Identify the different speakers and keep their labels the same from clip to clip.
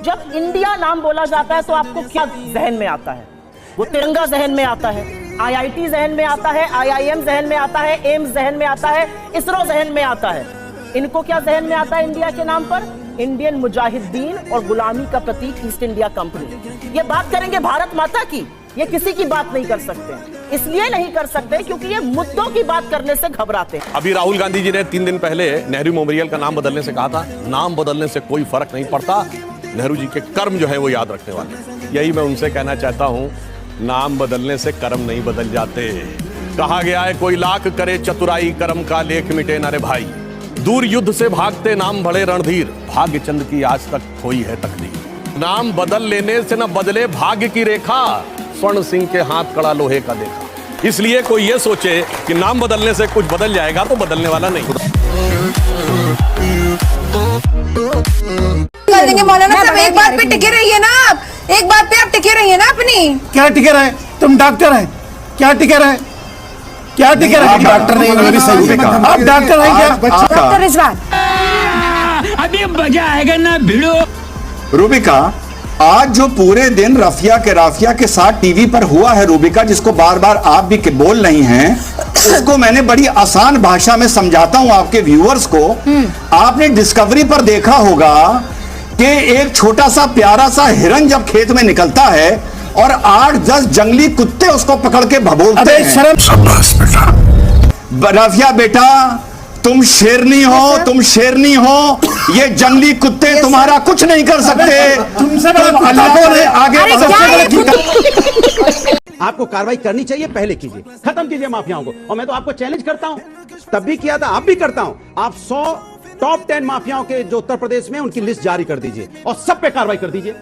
Speaker 1: जब इंडिया नाम बोला जाता है तो आपको क्या जहन में आता है? वो तिरंगा जहन में आता है, IIT जहन में आता है, IIM जहन में आता है, एम्स जहन में आता है, इसरो जहन में आता है। इनको क्या जहन में आता है इंडिया के नाम पर? इंडियन मुजाहिदीन और गुलामी का प्रतीक ईस्ट इंडिया कंपनी। ये बात करेंगे भारत माता की, ये किसी की बात नहीं कर सकते। इसलिए नहीं कर सकते क्योंकि ये मुद्दों की बात करने से घबराते हैं।
Speaker 2: अभी राहुल गांधी जी ने 3 दिन पहले नेहरू मेमोरियल का नाम बदलने से कहा था, नाम बदलने से कोई फर्क नहीं पड़ता, नेहरू जी के कर्म जो है वो याद रखने वाले। यही मैं उनसे कहना चाहता हूं, नाम बदलने से कर्म नहीं बदल जाते। कहा गया है कोई लाख करे चतुराई, कर्म का लेख मिटे न रे भाई। दूर युद्ध से भागते नाम बड़े रणधीर, भाग्य चंद की आज तक खोई है तकदीर। नाम बदल लेने से न बदले भाग्य की रेखा, स्वर्ण सिंह के हाथ कड़ा लोहे का देखा। इसलिए कोई ये सोचे कि नाम बदलने से कुछ बदल जाएगा तो बदलने वाला नहीं।
Speaker 3: मौलाना साहब एक बात पे टिके रहिए ना आप, एक बात पे आप टिके रहिए ना अपनी।
Speaker 4: क्या टिके रहे? तुम डॉक्टर हैं, क्या टिके रहे? क्या टिके रहे?
Speaker 5: आप डॉक्टर नहीं, ये भी सही है।
Speaker 4: आप डॉक्टर हैं क्या?
Speaker 3: डॉक्टर रिजवान,
Speaker 6: अभी मजा आएगा ना भिड़ो।
Speaker 5: रूबिका, आज जो पूरे दिन रफिया के साथ टीवी पर हुआ है रूबिका, जिसको बार बार आप भी बोल रही हैं, उसको मैंने बड़ी आसान भाषा में समझाता हूं आपके व्यूअर्स को। आपने डिस्कवरी पर देखा होगा कि एक छोटा सा प्यारा सा हिरन जब खेत में निकलता है और 8-10 जंगली कुत्ते उसको पकड़ के भभोगते हैं।
Speaker 4: शाबाश बेटा।
Speaker 5: रफिया बेटा, तुम शेरनी हो, तुम शेरनी हो। ये जंगली कुत्ते तुम्हारा कुछ नहीं कर सकते। तुम अल्लाह ने आगे
Speaker 7: आपको कार्रवाई करनी चाहिए, पहले कीजिए, खत्म कीजिए माफियाओं को। और मैं तो आपको चैलेंज करता हूं, तब भी किया था, अब भी करता हूं। आप 100 टॉप 10 माफियाओं के जो उत्तर प्रदेश में, उनकी लिस्ट जारी कर दीजिए और सब पे कार्रवाई कर दीजिए।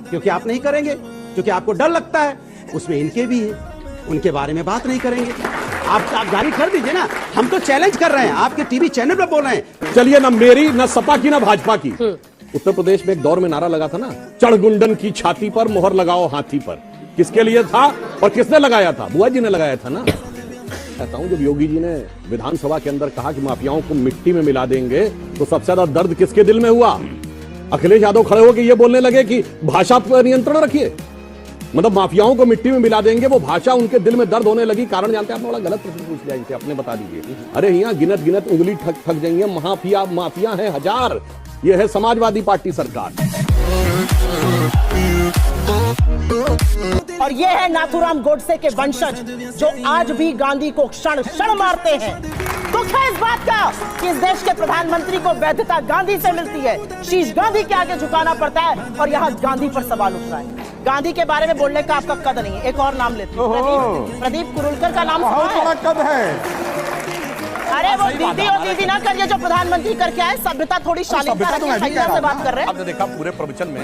Speaker 7: क्योंकि आप नहीं करेंगे, क्योंकि आपको डर लगता है, उसमें इनके भी है, उनके बारे में बात नहीं करेंगे। आप जारी कर दीजिए ना। हम तो चैलेंज कर रहे हैं, आपके टीवी चैनल पर बोल रहे हैं।
Speaker 2: चलिए, ना मेरी ना सपा की ना भाजपा की। उत्तर प्रदेश में एक दौर में नारा लगा था ना, चढ़ गुंडन की छाती पर मोहर लगाओ हाथी पर। किसके लिए था और किसने लगाया था? बुआ जी ने लगाया था ना। कहता हूं, जब योगी जी ने विधानसभा के अंदर कहा कि माफियाओं को मिट्टी में मिला देंगे, तो सबसे ज्यादा दर्द किसके दिल में हुआ? अखिलेश यादव खड़े होकर ये बोलने लगे कि भाषा पर नियंत्रण रखिए, मतलब माफियाओं को मिट्टी में मिला देंगे। वो भाषा उनके दिल में दर्द होने लगी। कारण जानते हैं? आपने बड़ा गलत प्रश्न पूछ लिया इनसे, अपने बता दीजिए। अरे यहाँ गिनत उंगली थक जाएंगे। माफिया है 1000। ये है समाजवादी पार्टी सरकार।
Speaker 1: और ये है नाथूराम गोडसे के वंशज, जो आज भी गांधी को क्षण क्षण मारते हैं। दुख है इस बात का कि इस देश के प्रधानमंत्री को वैधता गांधी से मिलती है, शीश गांधी के आगे झुकाना पड़ता है, और यहाँ गांधी पर सवाल उठ रहा है। गांधी के बारे में बोलने का आपका कद नहीं है। एक और नाम लेते हैं, प्रदीप कुरुलकर का नाम सुना है? अरे वो दीदी और दीदी ना करिए, जो प्रधानमंत्री करके आए। सभ्यता थोड़ी शालीनता रखिए, से बात कर रहे हैं।
Speaker 2: आपने देखा पूरे प्रवचन में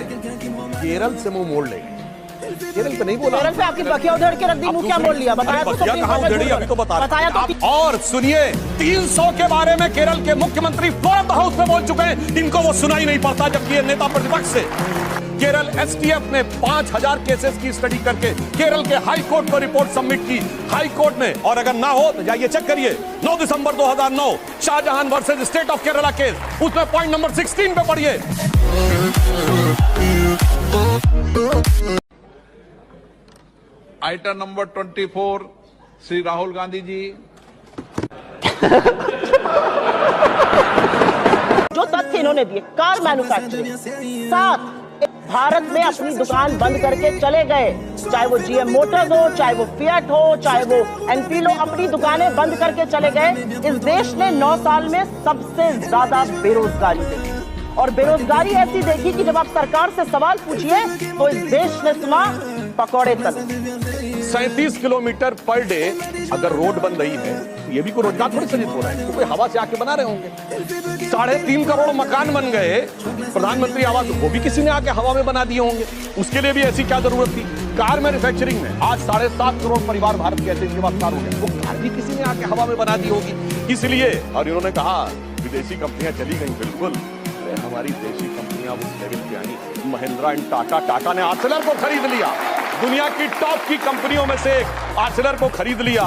Speaker 2: केरल से मुंह मोड़ लेंगे। केरल पे नहीं बोला,
Speaker 1: केरल पे आपकी बकिया उधेड़ के रख दी, मुंह क्या मोड़ लिया? बताया तो
Speaker 2: बकिया कहां उधेड़ी, अभी तो बताया
Speaker 1: तो।
Speaker 2: और सुनिए, 300 के बारे में केरल के मुख्यमंत्री फोरम हाउस में बोल चुके हैं, इनको वो सुनाई नहीं पड़ता, जबकि ये नेता प्रतिपक्ष से। केरल एसटीएफ ने 5000 केसेस की स्टडी करके केरल के हाई कोर्ट को रिपोर्ट सबमिट की। हाई कोर्ट ने, और अगर ना हो तो जाइए चेक करिए, 9 दिसंबर 2009 Shahjahan versus state of Kerala case, उसमें पॉइंट नंबर 16 पे पढ़िए।
Speaker 8: Item number 24, Shri Rahul Gandhi ji.
Speaker 1: जो तथ्य इन्होंने दिए, कार मैन्युफैक्चरिंग 7 भारत में अपनी दुकान बंद करके चले गए। चाहे वो जीएम मोटर्स हो, चाहे वो फिएट हो, चाहे वो एनफील्ड हो, अपनी दुकानें बंद करके चले गए। इस देश ने 9 साल में सबसे ज्यादा बेरोजगारी देखी, और बेरोजगारी ऐसी देखी कि जब आप सरकार से सवाल पूछिए तो इस देश ने सुना पकौड़े तल।
Speaker 2: 37 किलोमीटर पर डे अगर रोड बन रही है, ये भी कोई रोजगार थोड़ी सृजित हो रहा है, तो कोई हवा से आके बना रहे होंगे। 3.5 करोड़ मकान बन गए, प्रधानमंत्री आवास, वो भी किसी ने आके हवा में बना दिए होंगे। उसके लिए भी ऐसी क्या जरूरत थी? कार मैन्युफैक्चरिंग में आज 7.5 करोड़ परिवार भारत के ऐसे इनके पास कार हो गए, वो कार भी किसी ने आके हवा में बना दी होगी। इसलिए, और इन्होंने कहा विदेशी कंपनियां चली गई, बिल्कुल हमारी देशी कंपनियां उस लेवल पे आई। महिंद्रा एंड टाटा ने आर्सेलर को खरीद लिया, दुनिया की टॉप की कंपनियों में से एक आर्सेलर को खरीद लिया।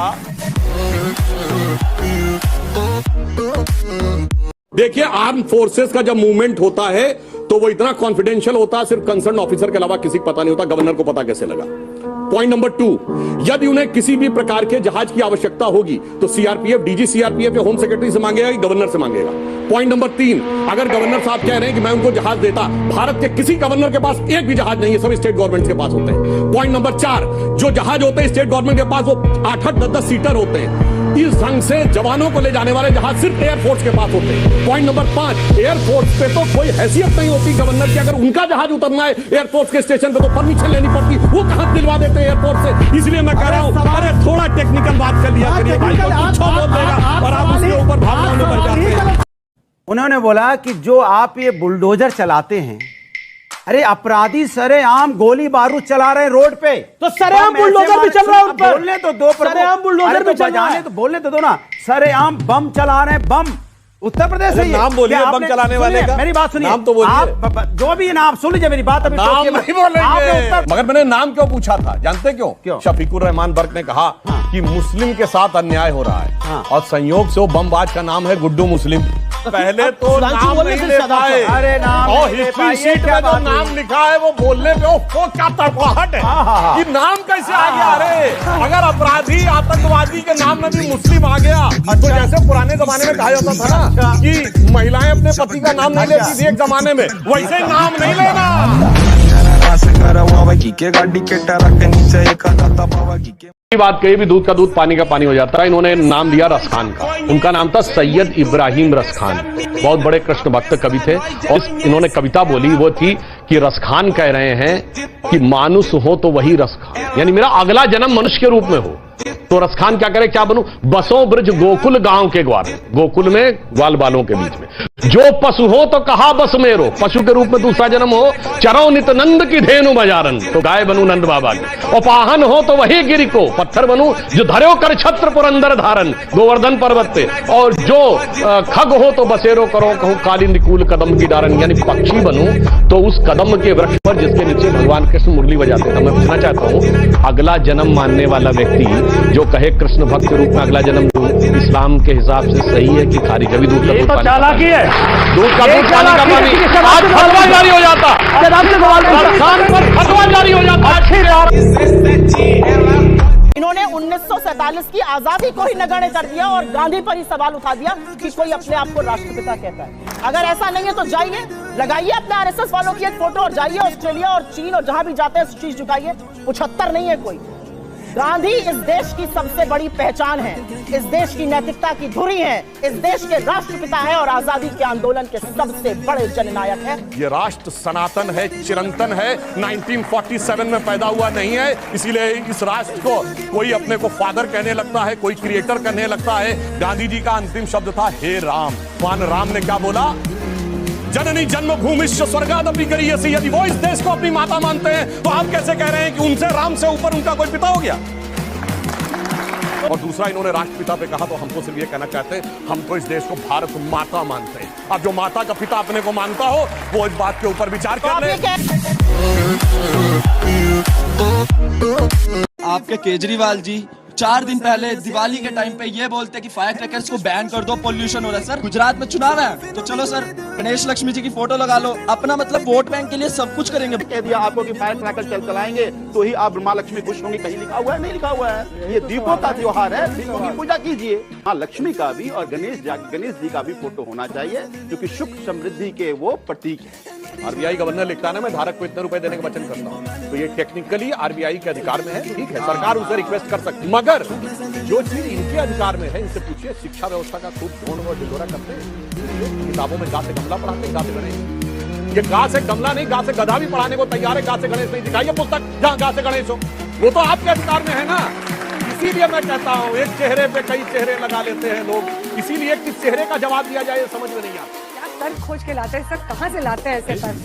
Speaker 2: देखिए, आर्म फोर्सेस का जब मूवमेंट होता है तो वो इतना कॉन्फिडेंशियल होता सिर्फ कंसर्न ऑफिसर के अलावा किसी को पता नहीं होता। गवर्नर को पता कैसे लगा? पॉइंट नंबर 2, यदि उन्हें किसी भी प्रकार के जहाज की आवश्यकता होगी तो सीआरपीएफ, डीजी सीआरपीएफ या होम सेक्रेटरी से मांगेगा कि गवर्नर से मांगेगा? पॉइंट नंबर 3, अगर गवर्नर साहब कह रहे हैं कि मैं उनको जहाज देता, भारत के किसी गवर्नर के पास एक भी जहाज नहीं है, सब स्टेट गवर्नमेंट के पास होते हैं। पॉइंट नंबर 4, जो जहाज होते हैं स्टेट गवर्नमेंट के पास वो 8-8, 10-10 सीटर होते हैं। इस ढंग से जवानों को ले जाने वाले जहाज सिर्फ एयरफोर्स के पास होते हैं। पॉइंट नंबर 5, एयरफोर्स पे तो कोई हैसियत नहीं होती गवर्नर की। अगर उनका जहाज उतरना है एयरफोर्स के स्टेशन पे तो परमिशन लेनी पड़ती, वो कहां दिलवा देते हैं एयरफोर्स से? इसलिए मैं कह रहा हूं, अरे थोड़ा टेक्निकल बात कर लिया करिए भाई, कुछ बोल देगा और आप उसके ऊपर भावनाओं में बढ़ जाते हैं।
Speaker 7: उन्होंने बोला कि जो आप ये बुलडोजर चलाते हैं, अरे अपराधी सरेआम गोली बारूद चला रहे हैं रोड पे,
Speaker 1: तो सरेआम बुलडोजर भी चल रहा है उन पर।
Speaker 7: बोलने तो दो,
Speaker 1: सरेआम बुलडोजर भी चल रहा है,
Speaker 7: तो बोलने तो दो ना। सरेआम बम चला रहे हैं, बम। उत्तर प्रदेश है ये।
Speaker 2: नाम बोलिए बम चलाने वाले का।
Speaker 7: मेरी बात सुनिए,
Speaker 2: नाम तो बोलिए।
Speaker 7: आप जो भी नाम सुन लीजिए, मेरी बात अभी
Speaker 2: नाम नहीं बोलेंगे। मगर मैंने नाम क्यों पूछा था जानते क्यों? शफीकुर रहमान बर्क ने कहा कि मुस्लिम के साथ अन्याय हो रहा है और संयोग से वो बमबाज का नाम है गुड्डू मुस्लिम। पहले तो नाम नहीं ले पाए,
Speaker 7: अरे नाम
Speaker 2: और हिस्ट्री शीट में जो नाम लिखा है वो बोलने पे वो क्या तड़पाहट है कि नाम कैसे आ गया? अरे अगर अपराधी आतंकवादी के नाम में भी मुस्लिम आ गया तो जैसे पुराने जमाने में कहा जाता था ना कि महिलाएं अपने पति का नाम नहीं लेती थी एक जमाने में, वैसे नाम नहीं लेना। बात कही भी दूध का दूध पानी का पानी हो जाता है। इन्होंने नाम दिया रस खान का। उनका नाम था सैयद इब्राहिम रस खान। बहुत बड़े कृष्ण भक्त कवि थे और इन्होंने कविता बोली, वो थी कि रस खान कह रहे हैं कि मानुष हो तो वही रस खान, यानी मेरा अगला जन्म मनुष्य के रूप में हो। तो रस खान क्या करे, क्या बनूं? बसों ब्रज गोकुल गांव के ग्वाल, गोकुल में ग्वाल बालों के बीच में। जो पशु हो तो कहा बस मेरो, पशु के रूप में दूसरा जन्म हो। चरो नित नंद की धेनु बजारन, तो गाय बनूं नंद बाबा की। और पाहन हो तो वही गिरी को, पत्थर बनूं जो धर्यो कर छत्र पुरंदर धारन, गोवर्धन पर्वत पे। और जो खग हो तो बसेरो करो कहूं कालिंदी कूल कदम की डारन, यानी पक्षी बनूं तो उस कदम के वृक्ष पर जिसके नीचे भगवान कृष्ण मुरली बजाते थे। मैं पूछना चाहता हूं, अगला जन्म मानने वाला व्यक्ति जो कहे कृष्ण भक्त के रूप में अगला जन्म दूं, इस्लाम के हिसाब से सही है कि खारिज? अभी दूध का दूध पानी चालाकी है, दूध का दूध पानी का पानी। आज फतवा जारी हो जाता, फतवा जारी हो जाता।
Speaker 1: इन्होंने 1947 की आजादी को ही नगण्य कर दिया और गांधी पर ही सवाल उठा दिया कि कोई अपने आप को राष्ट्रपिता कहता है। अगर ऐसा नहीं है तो जाइए, लगाइए अपने आरएसएस वालों की एक फोटो और जाइए ऑस्ट्रेलिया और चीन और जहां भी जाते हैं शीश झुकाइए। 75 नहीं है कोई। गांधी इस देश की सबसे बड़ी पहचान है, इस देश की नैतिकता की धुरी है, इस देश के राष्ट्रपिता है और आजादी के आंदोलन के सबसे बड़े जननायक है।
Speaker 2: ये राष्ट्र सनातन है, चिरंतन है, 1947 में पैदा हुआ नहीं है। इसीलिए इस राष्ट्र को कोई अपने को फादर कहने लगता है, कोई क्रिएटर कहने लगता है। गांधी जी का अंतिम शब्द था हे राम। भगवान राम ने क्या बोला? जननी जन्मभूमिश्च स्वर्गादपि गरीयसी। यदि वो इस देश को अपनी माता मानते हैं तो आप कैसे कह रहे हैं कि उनसे राम से ऊपर उनका कोई पिता हो गया? और दूसरा इन्होंने राष्ट्रपिता पे कहा तो हमको सिर्फ ये कहना चाहते हैं, हम तो इस देश को भारत माता मानते हैं। अब जो माता का पिता अपने को मानता हो वो इस बात के ऊपर विचार कर ले।
Speaker 9: आपके केजरीवाल जी 4 दिन पहले दिवाली के टाइम पे ये बोलते कि फायर क्रैकर्स को बैन कर दो, पोल्यूशन हो रहा है। सर गुजरात में चुनाव है तो चलो सर गणेश लक्ष्मी जी की फोटो लगा लो, अपना मतलब वोट बैंक के लिए सब कुछ करेंगे।
Speaker 10: कह दिया आपको कि फायर क्रैकर चलाएंगे तो ही आप माँ लक्ष्मी खुश होंगी, कहीं लिखा हुआ है? नहीं लिखा हुआ है। ये दीपों का त्योहार है, दीपों की पूजा कीजिए। माँ लक्ष्मी का भी और गणेश जी का भी फोटो होना चाहिए क्योंकि सुख समृद्धि के वो प्रतीक है।
Speaker 2: आरबीआई गवर्नर लिखता है ना मैं धारक को इतने रुपए देने का वचन करता हूं, तो ये टेक्निकली आरबीआई के अधिकार में है, ठीक है, सरकार उनसे रिक्वेस्ट कर सकती है। मगर जो चीज इनके अधिकार में है, इनसे पूछिए। शिक्षा व्यवस्था का खूब ढोंढ और ढिंढोरा करते हैं, किताबों में गा से गमला पढ़ाते हैं, गा से गणेश। ये गा से गमला नहीं, गा से गधा भी पढ़ाने को तैयार है, गा से गणेश नहीं। दिखाइए पुस्तक जहां गा से गणेश हो, वो तो आपके अधिकार में है ना। इसीलिए मैं कहता हूं, एक चेहरे पे कई चेहरे लगा लेते हैं लोग, इसीलिए किस चेहरे का जवाब दिया जाए समझ में नहीं आता।
Speaker 3: तर्क खोज के लाते हैं सर, कहाँ से लाते हैं ऐसे तर्क?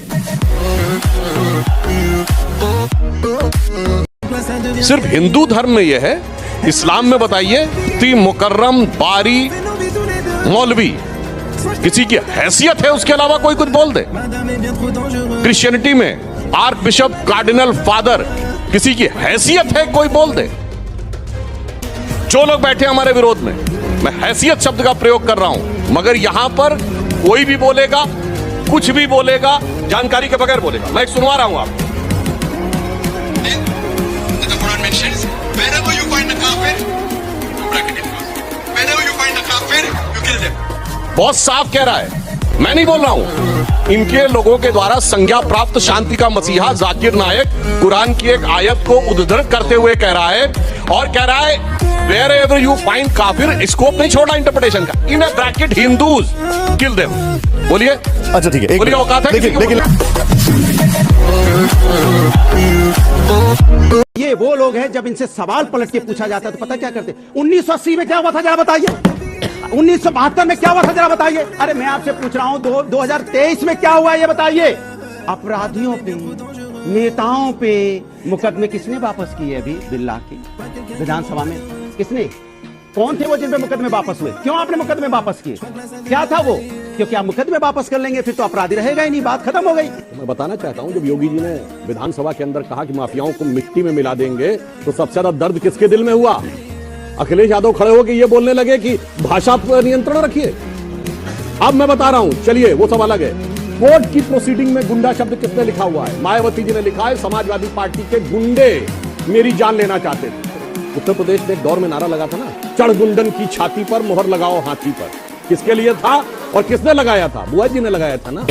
Speaker 2: सिर्फ हिंदू धर्म में यह है, इस्लाम में बताइए ती मुकर्रम बारी मौलवी किसी की हैसियत है उसके अलावा कोई कुछ बोल दे। क्रिश्चियनिटी में आर्क बिशप कार्डिनल फादर किसी की हैसियत है कोई बोल दे। जो लोग बैठे हमारे विरोध में, मैं हैसियत शब्द का प्रयोग कर रहा हूं, मगर यहां पर कोई भी बोलेगा कुछ भी बोलेगा जानकारी के बगैर बोलेगा। मैं एक सुनवा रहा हूं आपको। बहुत साफ कह रहा है, मैं नहीं बोल रहा हूं। इनके लोगों के द्वारा संज्ञा प्राप्त शांति का मसीहा जाकिर नायक कुरान की एक आयत को उद्धृत करते हुए कह रहा है, और कह रहा है wherever you find काफिर, स्कोप नहीं छोड़ा इंटरप्रिटेशन का, in bracket Hindus kill them. बोलिए।
Speaker 11: अच्छा ठीक है,
Speaker 2: बोलिए, औकात है
Speaker 11: देखिए
Speaker 7: ये वो लोग हैं जब इनसे सवाल पलट के पूछा जाता है तो पता क्या करते? 1980 में क्या हुआ था जरा बताइए, 1972 में क्या हुआ था जरा बताइए। अरे मैं आपसे पूछ रहा हूं 2023 में क्या हुआ ये बताइए। अपराधियों पे, नेताओं पे मुकदमे किसने वापस किए? अभी बिल्ला की विधानसभा में किसने? कौन थे वो जिन पे मुकदमे वापस हुए? क्यों आपने मुकदमे वापस किए? क्या था वो? क्योंकि आप मुकदमे वापस कर लेंगे फिर तो अपराधी रहेगा ही नहीं, बात खत्म हो गई।
Speaker 2: तो मैं बताना चाहता हूं, जब योगी जी ने विधानसभा के अंदर कहा कि माफियाओं को मिट्टी में मिला देंगे, तो सबसे ज्यादा दर्द किसके दिल में हुआ? अखिलेश यादव खड़े होकर ये बोलने लगे कि भाषा पर नियंत्रण रखिए। अब मैं बता रहा हूं, चलिए वो सब अलग है। कोर्ट की प्रोसीडिंग में गुंडा शब्द किसने लिखा हुआ है? मायावती जी ने लिखा है, समाजवादी पार्टी के गुंडे मेरी जान लेना चाहते थे। उत्तर प्रदेश में एक दौर में नारा लगा था ना, चढ़ गुंडन की छाती पर, मोहर लगाओ हाथी पर। किसके लिए था और किसने लगाया था? बुआ जी ने लगाया था ना।